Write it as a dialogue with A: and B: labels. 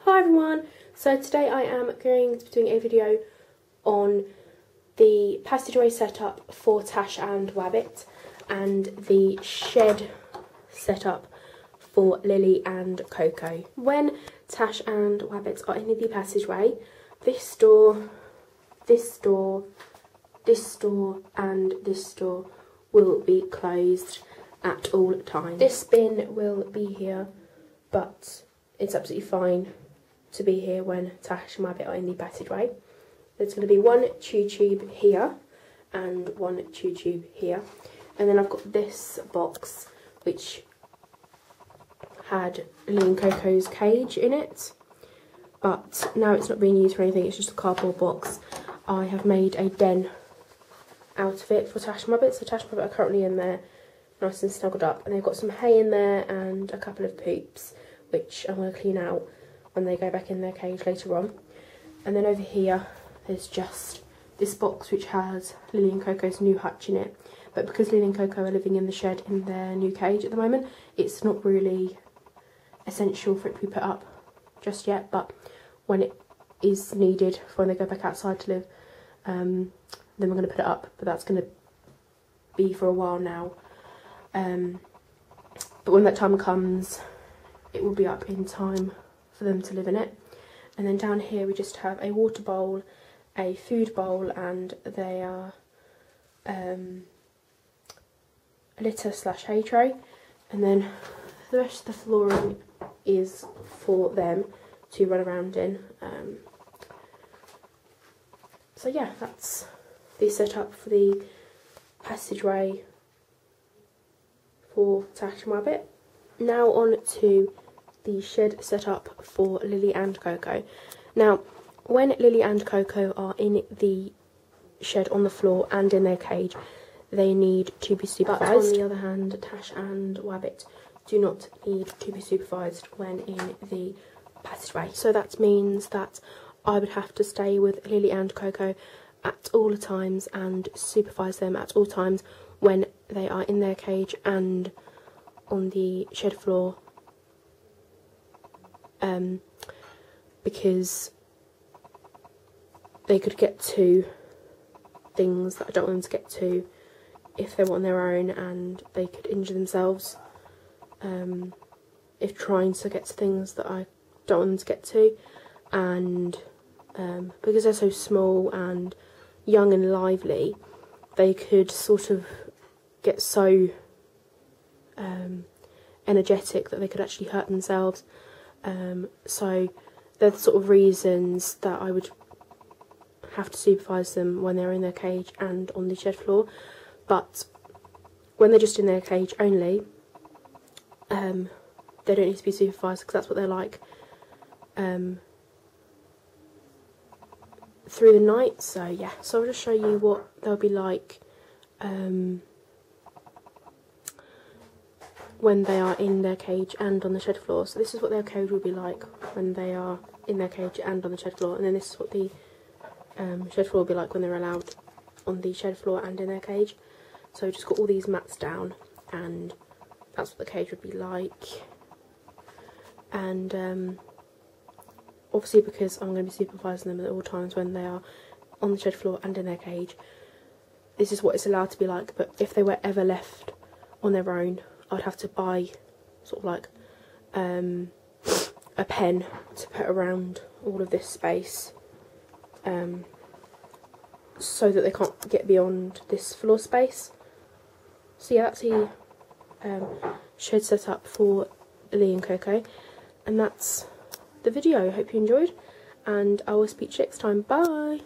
A: Hi everyone, so today I am going to be doing a video on the Passageway setup for Tash and Wabbit and the shed setup for Lily and Coco. When Tash and Wabbit are in the Passageway, this door, this door, this door and this door will be closed at all times. This bin will be here, but it's absolutely fine to be here when Tash and Wabbit are in the passageway. There's going to be one chew tube here and one chew tube here, and then I've got this box which had Lily and Coco's cage in it, but now it's not being used for anything, it's just a cardboard box. I have made a den out of it for Tash and Wabbit, so Tash and Wabbit are currently in there nice and snuggled up, and they've got some hay in there and a couple of poops which I'm going to clean out when they go back in their cage later on. And then over here there's just this box which has Lily and Coco's new hutch in it, but because Lily and Coco are living in the shed in their new cage at the moment, it's not really essential for it to be put up just yet, but when it is needed for when they go back outside to live, then we're going to put it up, but that's going to be for a while now. But when that time comes, it will be up in time for them to live in it. And then down here we just have a water bowl, a food bowl, and they are a litter / hay tray, and then the rest of the flooring is for them to run around in. So yeah, that's the setup for the passageway for Tash and Wabbit. Now on to the shed setup for Lily and Coco. Now, when Lily and Coco are in the shed on the floor and in their cage, they need to be supervised. But on the other hand, Tash and Wabbit do not need to be supervised when in the passageway. So that means that I would have to stay with Lily and Coco at all times and supervise them at all times when they are in their cage and on the shed floor, because they could get to things that I don't want them to get to if they were on their own, and they could injure themselves if trying to get to things that I don't want them to get to. And because they're so small and young and lively, they could sort of get so energetic that they could actually hurt themselves. So they're the sort of reasons that I would have to supervise them when they're in their cage and on the shed floor. But when they're just in their cage only, they don't need to be supervised because that's what they're like through the night. So yeah, so I'll just show you what they'll be like when they are in their cage and on the shed floor. So this is what their cage will be like when they are in their cage and on the shed floor, and then this is what the shed floor will be like when they're allowed on the shed floor and in their cage. So just got all these mats down, and that's what the cage would be like. And obviously, because I'm going to be supervising them at all times when they are on the shed floor and in their cage, this is what it's allowed to be like. But if they were ever left on their own, I'd have to buy sort of like a pen to put around all of this space, so that they can't get beyond this floor space. So yeah, that's the shed set up for Lily and Coco, and that's the video. I hope you enjoyed, and I will speak to you next time. Bye!